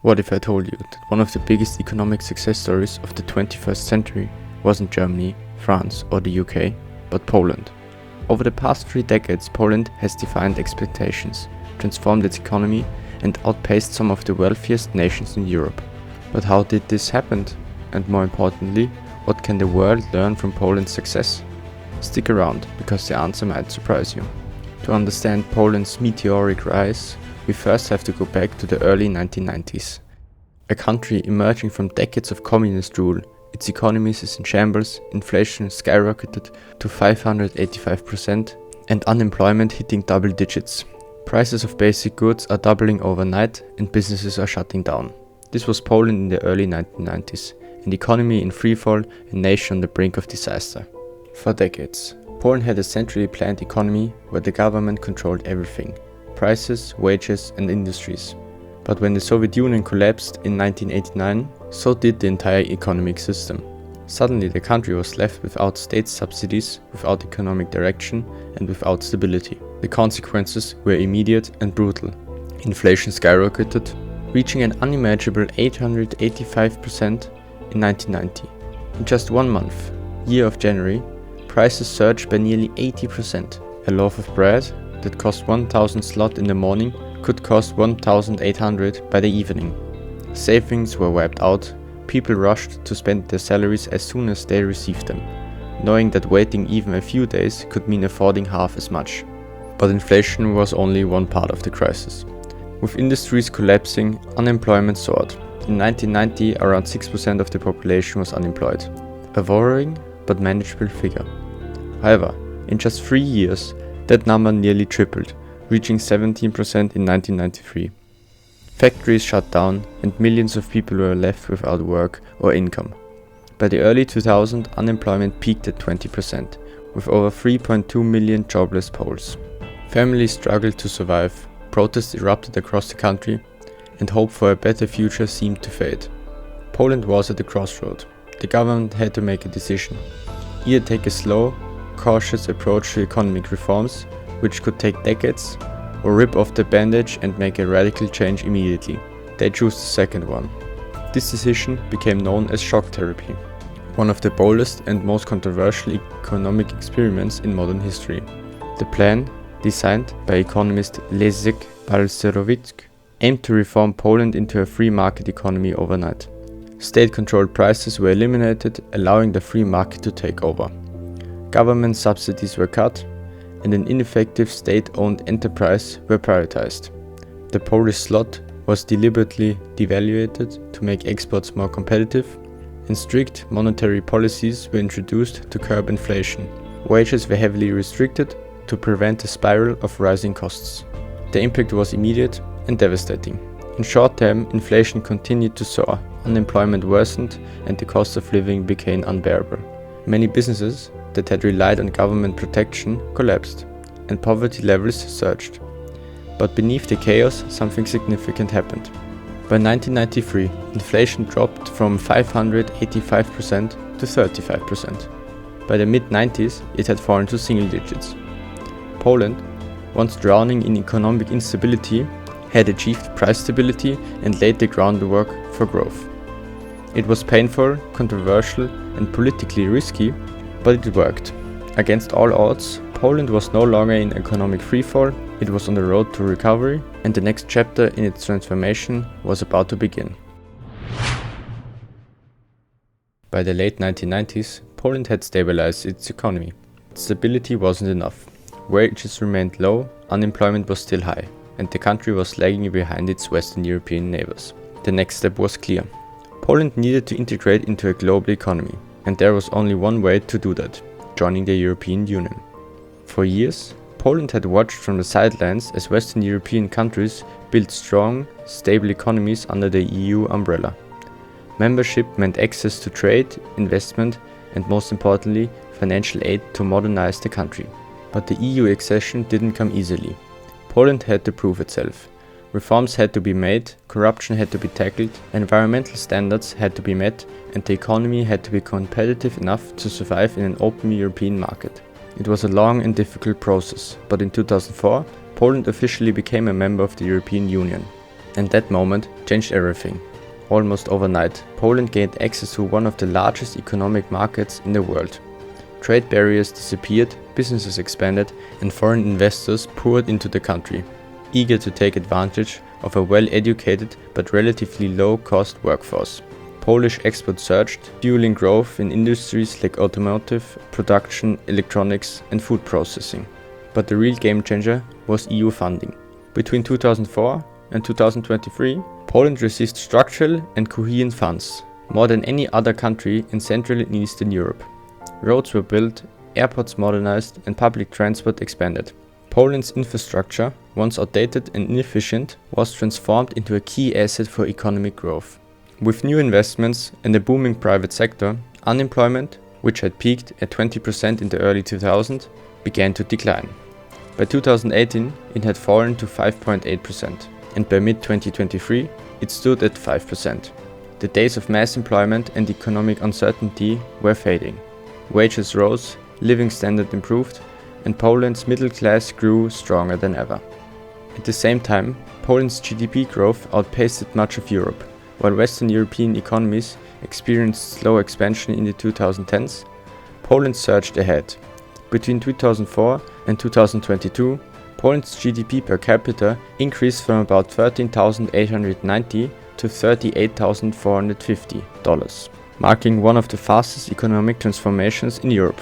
What if I told you that one of the biggest economic success stories of the 21st century wasn't Germany, France or the UK, but Poland? Over the past 3 decades, Poland has defied expectations, transformed its economy and outpaced some of the wealthiest nations in Europe. But how did this happen? And more importantly, what can the world learn from Poland's success? Stick around, because the answer might surprise you. To understand Poland's meteoric rise, we first have to go back to the early 1990s. A country emerging from decades of communist rule, its economies is in shambles, inflation skyrocketed to 585% and unemployment hitting double digits. Prices of basic goods are doubling overnight and businesses are shutting down. This was Poland in the early 1990s, an economy in freefall, a nation on the brink of disaster. For decades, Poland had a centrally planned economy where the government controlled everything: prices, wages and industries. But when the Soviet Union collapsed in 1989, so did the entire economic system. Suddenly the country was left without state subsidies, without economic direction and without stability. The consequences were immediate and brutal. Inflation skyrocketed, reaching an unimaginable 885% in 1990. In just 1 month, year of January, prices surged by nearly 80%. A loaf of bread that cost 1,000 zlot in the morning could cost 1,800 by the evening. Savings were wiped out, people rushed to spend their salaries as soon as they received them, knowing that waiting even a few days could mean affording half as much. But inflation was only one part of the crisis. With industries collapsing, unemployment soared. In 1990, around 6% of the population was unemployed, a worrying but manageable figure. However, in just 3 years, that number nearly tripled, reaching 17% in 1993. Factories shut down and millions of people were left without work or income. By the early 2000s, unemployment peaked at 20%, with over 3.2 million jobless Poles. Families struggled to survive, protests erupted across the country, and hope for a better future seemed to fade. Poland was at a crossroad. The government had to make a decision: either take a slow, cautious approach to economic reforms, which could take decades, or rip off the bandage and make a radical change immediately. They chose the second one. This decision became known as shock therapy, one of the boldest and most controversial economic experiments in modern history. The plan, designed by economist Leszek Balcerowicz, aimed to reform Poland into a free market economy overnight. State-controlled prices were eliminated, allowing the free market to take over. Government subsidies were cut, and an ineffective state-owned enterprise were prioritized. The Polish zloty was deliberately devalued to make exports more competitive, and strict monetary policies were introduced to curb inflation. Wages were heavily restricted to prevent a spiral of rising costs. The impact was immediate and devastating. In short term, inflation continued to soar, unemployment worsened, and the cost of living became unbearable. Many businesses that had relied on government protection collapsed, and poverty levels surged. But beneath the chaos, something significant happened. By 1993, inflation dropped from 585% to 35%. By the mid-90s, it had fallen to single digits. Poland, once drowning in economic instability, had achieved price stability and laid the groundwork for growth. It was painful, controversial, and politically risky, but it worked. Against all odds, Poland was no longer in economic freefall, it was on the road to recovery, and the next chapter in its transformation was about to begin. By the late 1990s, Poland had stabilized its economy. Stability wasn't enough. Wages remained low, unemployment was still high, and the country was lagging behind its Western European neighbors. The next step was clear. Poland needed to integrate into a global economy, and there was only one way to do that: joining the European Union. For years, Poland had watched from the sidelines as Western European countries built strong, stable economies under the EU umbrella. Membership meant access to trade, investment, and most importantly, financial aid to modernize the country. But the EU accession didn't come easily. Poland had to prove itself. Reforms had to be made, corruption had to be tackled, environmental standards had to be met, and the economy had to be competitive enough to survive in an open European market. It was a long and difficult process, but in 2004, Poland officially became a member of the European Union. And that moment changed everything. Almost overnight, Poland gained access to one of the largest economic markets in the world. Trade barriers disappeared, businesses expanded, and foreign investors poured into the country, eager to take advantage of a well-educated but relatively low-cost workforce. Polish exports surged, fueling growth in industries like automotive, production, electronics, and food processing. But the real game changer was EU funding. Between 2004 and 2023, Poland received structural and cohesion funds, more than any other country in Central and Eastern Europe. Roads were built, airports modernized, and public transport expanded. Poland's infrastructure, once outdated and inefficient, was transformed into a key asset for economic growth. With new investments and a booming private sector, unemployment, which had peaked at 20% in the early 2000s, began to decline. By 2018, it had fallen to 5.8%, and by mid-2023, it stood at 5%. The days of mass employment and economic uncertainty were fading. Wages rose, living standard improved, and Poland's middle class grew stronger than ever. At the same time, Poland's GDP growth outpaced much of Europe. While Western European economies experienced slow expansion in the 2010s, Poland surged ahead. Between 2004 and 2022, Poland's GDP per capita increased from about $13,890 to $38,450, marking one of the fastest economic transformations in Europe.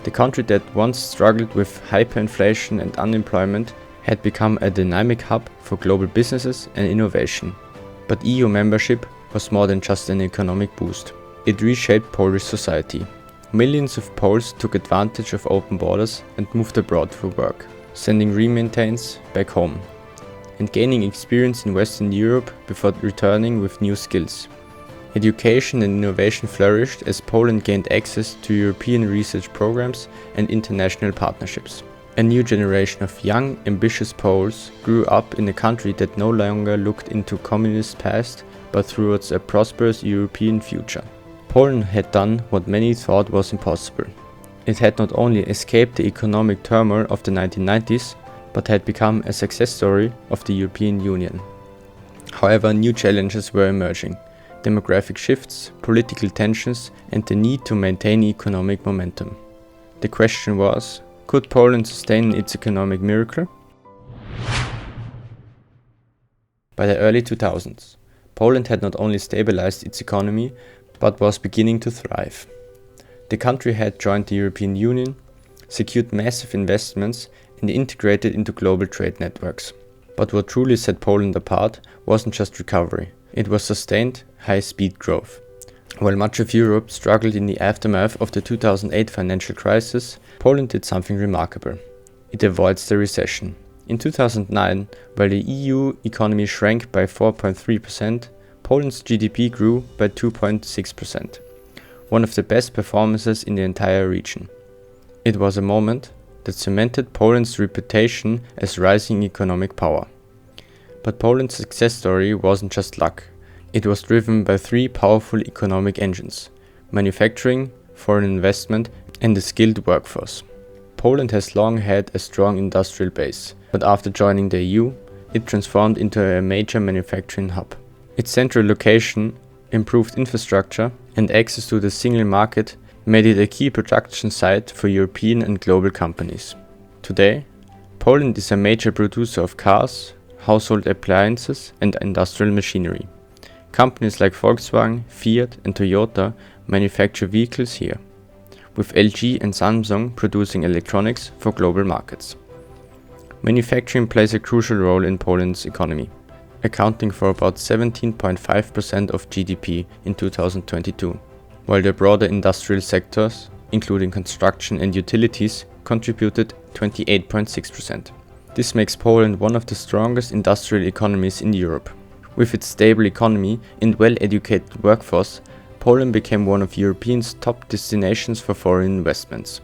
The country that once struggled with hyperinflation and unemployment had become a dynamic hub for global businesses and innovation. But EU membership was more than just an economic boost. It reshaped Polish society. Millions of Poles took advantage of open borders and moved abroad for work, sending remains back home, and gaining experience in Western Europe before returning with new skills. Education and innovation flourished as Poland gained access to European research programs and international partnerships. A new generation of young, ambitious Poles grew up in a country that no longer looked into communist past, but towards a prosperous European future. Poland had done what many thought was impossible. It had not only escaped the economic turmoil of the 1990s, but had become a success story of the European Union. However, new challenges were emerging: demographic shifts, political tensions, and the need to maintain economic momentum. The question was, could Poland sustain its economic miracle? By the early 2000s, Poland had not only stabilized its economy, but was beginning to thrive. The country had joined the European Union, secured massive investments, and integrated into global trade networks. But what truly set Poland apart wasn't just recovery, it was sustained, high-speed growth. While much of Europe struggled in the aftermath of the 2008 financial crisis, Poland did something remarkable. It avoids the recession. In 2009, while the EU economy shrank by 4.3%, Poland's GDP grew by 2.6%, one of the best performances in the entire region. It was a moment that cemented Poland's reputation as rising economic power. But Poland's success story wasn't just luck. It was driven by three powerful economic engines: manufacturing, foreign investment, and a skilled workforce. Poland has long had a strong industrial base, but after joining the EU, it transformed into a major manufacturing hub. Its central location, improved infrastructure, and access to the single market made it a key production site for European and global companies. Today, Poland is a major producer of cars, household appliances, and industrial machinery. Companies like Volkswagen, Fiat, and Toyota manufacture vehicles here, with LG and Samsung producing electronics for global markets. Manufacturing plays a crucial role in Poland's economy, accounting for about 17.5% of GDP in 2022, while the broader industrial sectors, including construction and utilities, contributed 28.6%. This makes Poland one of the strongest industrial economies in Europe. With its stable economy and well-educated workforce, Poland became one of Europe's top destinations for foreign investments.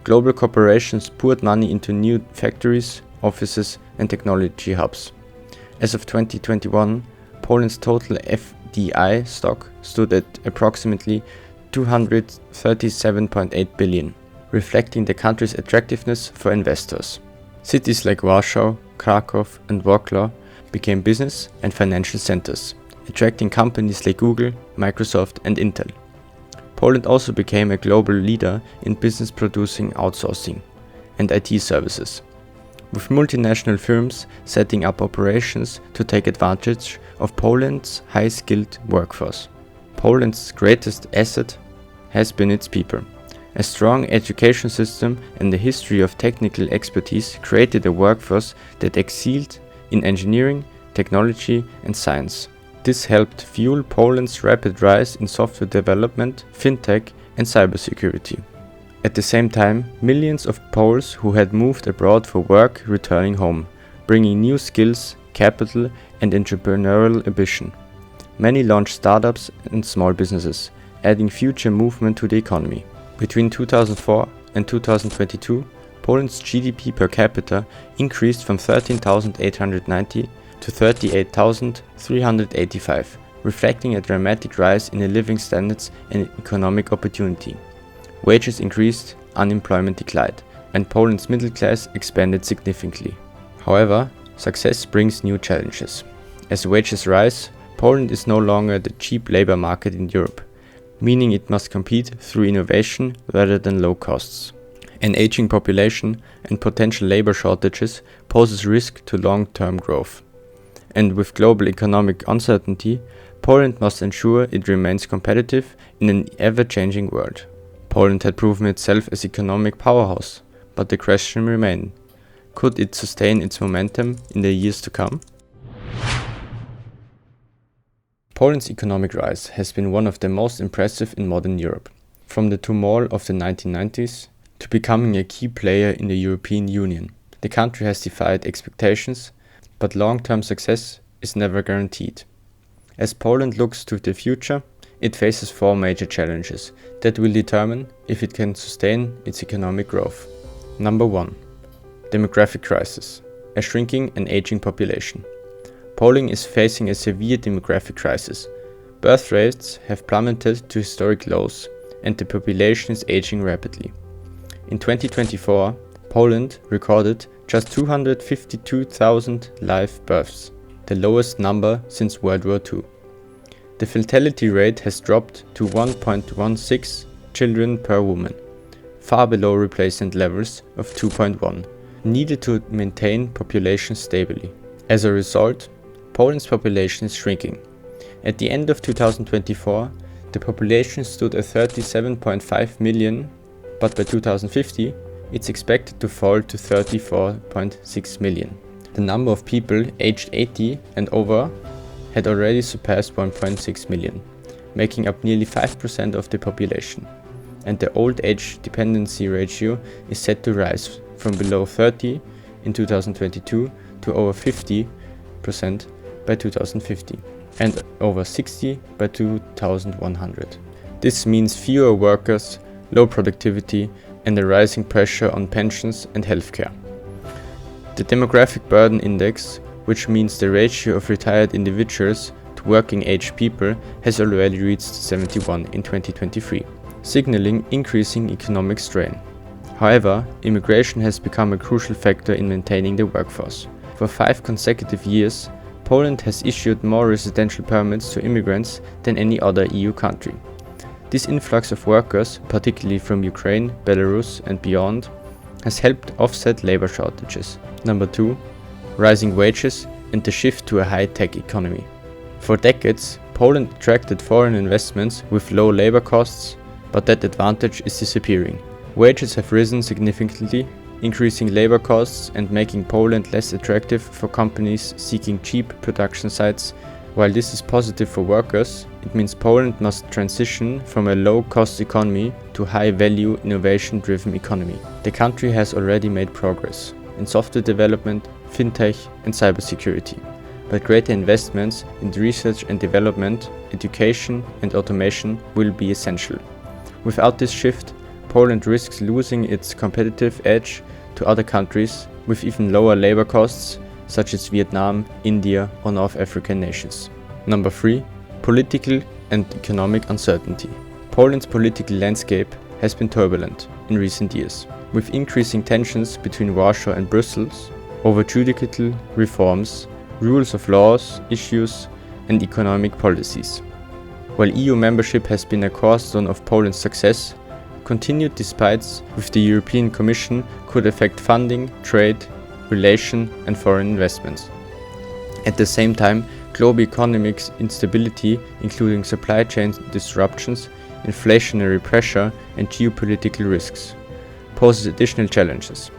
Global corporations poured money into new factories, offices, and technology hubs. As of 2021, Poland's total FDI stock stood at approximately 237.8 billion, reflecting the country's attractiveness for investors. Cities like Warsaw, Krakow, and Wrocław became business and financial centers, attracting companies like Google, Microsoft and Intel. Poland also became a global leader in business producing outsourcing and IT services, with multinational firms setting up operations to take advantage of Poland's high-skilled workforce. Poland's greatest asset has been its people. A strong education system and a history of technical expertise created a workforce that excelled in engineering, technology and science. This helped fuel Poland's rapid rise in software development, fintech and cybersecurity. At the same time, millions of Poles who had moved abroad for work returning home, bringing new skills, capital and entrepreneurial ambition. Many launched startups and small businesses, adding future movement to the economy. Between 2004 and 2022, Poland's GDP per capita increased from 13,890 to 38,385, reflecting a dramatic rise in the living standards and economic opportunity. Wages increased, unemployment declined, and Poland's middle class expanded significantly. However, success brings new challenges. As wages rise, Poland is no longer the cheap labor market in Europe, meaning it must compete through innovation rather than low costs. An aging population and potential labor shortages poses risk to long-term growth. And with global economic uncertainty, Poland must ensure it remains competitive in an ever-changing world. Poland had proven itself as economic powerhouse, but the question remains: could it sustain its momentum in the years to come? Poland's economic rise has been one of the most impressive in modern Europe. From the turmoil of the 1990s to becoming a key player in the European Union, the country has defied expectations, but long-term success is never guaranteed. As Poland looks to the future, it faces four major challenges that will determine if it can sustain its economic growth. Number 1. Demographic crisis. A shrinking and aging population. Poland is facing a severe demographic crisis. Birth rates have plummeted to historic lows and the population is aging rapidly. In 2024, Poland recorded just 252,000 live births, the lowest number since World War II. The fertility rate has dropped to 1.16 children per woman, far below replacement levels of 2.1, needed to maintain population stably. As a result, Poland's population is shrinking. At the end of 2024, the population stood at 37.5 million, but by 2050, it's expected to fall to 34.6 million. The number of people aged 80 and over had already surpassed 1.6 million, making up nearly 5% of the population. And the old age dependency ratio is set to rise from below 30 in 2022 to over 50% by 2050 and over 60 by 2100. This means fewer workers, low productivity and a rising pressure on pensions and healthcare. The demographic burden index, which means the ratio of retired individuals to working age people, has already reached 71 in 2023, signaling increasing economic strain. However, immigration has become a crucial factor in maintaining the workforce. For 5 consecutive years, Poland has issued more residential permits to immigrants than any other EU country. This influx of workers, particularly from Ukraine, Belarus and beyond, has helped offset labor shortages. Number 2. Rising wages and the shift to a high-tech economy. For decades, Poland attracted foreign investments with low labor costs, but that advantage is disappearing. Wages have risen significantly, increasing labor costs and making Poland less attractive for companies seeking cheap production sites. While this is positive for workers, it means Poland must transition from a low-cost economy to a high-value, innovation-driven economy. The country has already made progress in software development, fintech and cybersecurity, but greater investments in research and development, education and automation will be essential. Without this shift, Poland risks losing its competitive edge to other countries with even lower labor costs, such as Vietnam, India or North African nations. Number 3. Political and economic uncertainty. Poland's political landscape has been turbulent in recent years, with increasing tensions between Warsaw and Brussels over judicial reforms, rules of laws, issues, and economic policies. While EU membership has been a cornerstone of Poland's success, continued disputes with the European Commission could affect funding, trade, relation, and foreign investments. At the same time, global economic instability, including supply chain disruptions, inflationary pressure, and geopolitical risks, poses additional challenges.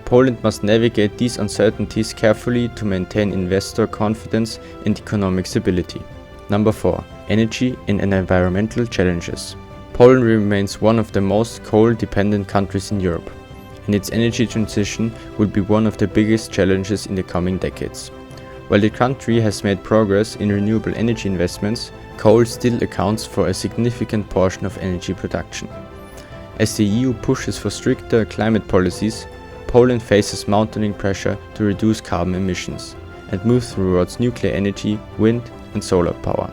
Poland must navigate these uncertainties carefully to maintain investor confidence and economic stability. Number 4. Energy and environmental challenges. Poland remains one of the most coal-dependent countries in Europe, and its energy transition will be one of the biggest challenges in the coming decades. While the country has made progress in renewable energy investments, coal still accounts for a significant portion of energy production. As the EU pushes for stricter climate policies, Poland faces mounting pressure to reduce carbon emissions and move towards nuclear energy, wind, and solar power.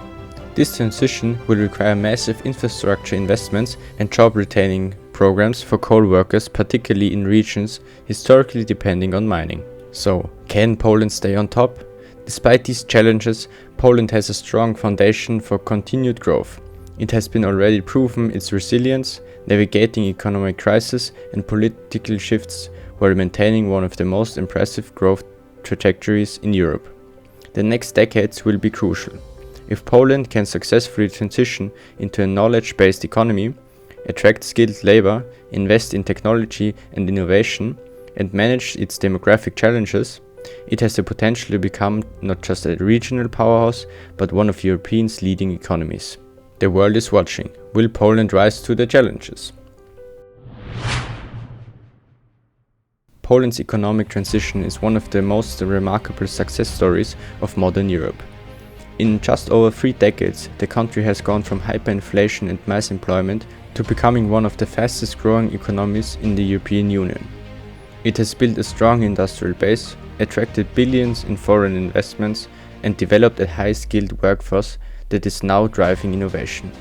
This transition will require massive infrastructure investments and job-retaining programs for coal workers, particularly in regions historically depending on mining. So, can Poland stay on top? Despite these challenges, Poland has a strong foundation for continued growth. It has been already proven its resilience, navigating economic crisis and political shifts while maintaining one of the most impressive growth trajectories in Europe. The next decades will be crucial. If Poland can successfully transition into a knowledge-based economy, attract skilled labor, invest in technology and innovation, and manage its demographic challenges, it has the potential to become not just a regional powerhouse, but one of Europe's leading economies. The world is watching. Will Poland rise to the challenges? Poland's economic transition is one of the most remarkable success stories of modern Europe. In just over 3 decades, the country has gone from hyperinflation and mass employment to becoming one of the fastest growing economies in the European Union. It has built a strong industrial base, attracted billions in foreign investments, and developed a high-skilled workforce that is now driving innovation.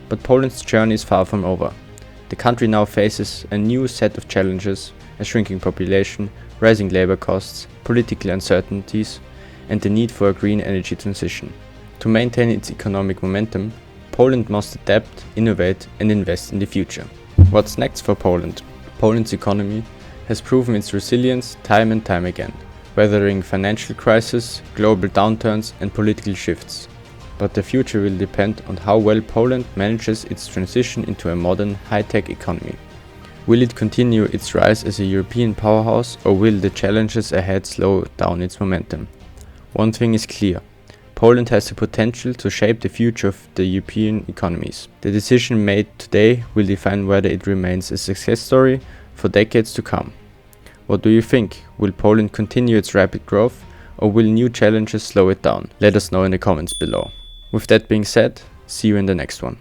But Poland's journey is far from over. The country now faces a new set of challenges: a shrinking population, rising labor costs, political uncertainties, and the need for a green energy transition. To maintain its economic momentum, Poland must adapt, innovate, and invest in the future. What's next for Poland? Poland's economy has proven its resilience time and time again, weathering financial crises, global downturns, and political shifts. But the future will depend on how well Poland manages its transition into a modern, high-tech economy. Will it continue its rise as a European powerhouse, or will the challenges ahead slow down its momentum? One thing is clear: Poland has the potential to shape the future of the European economies. The decision made today will define whether it remains a success story for decades to come. What do you think? Will Poland continue its rapid growth, or will new challenges slow it down? Let us know in the comments below. With that being said, see you in the next one.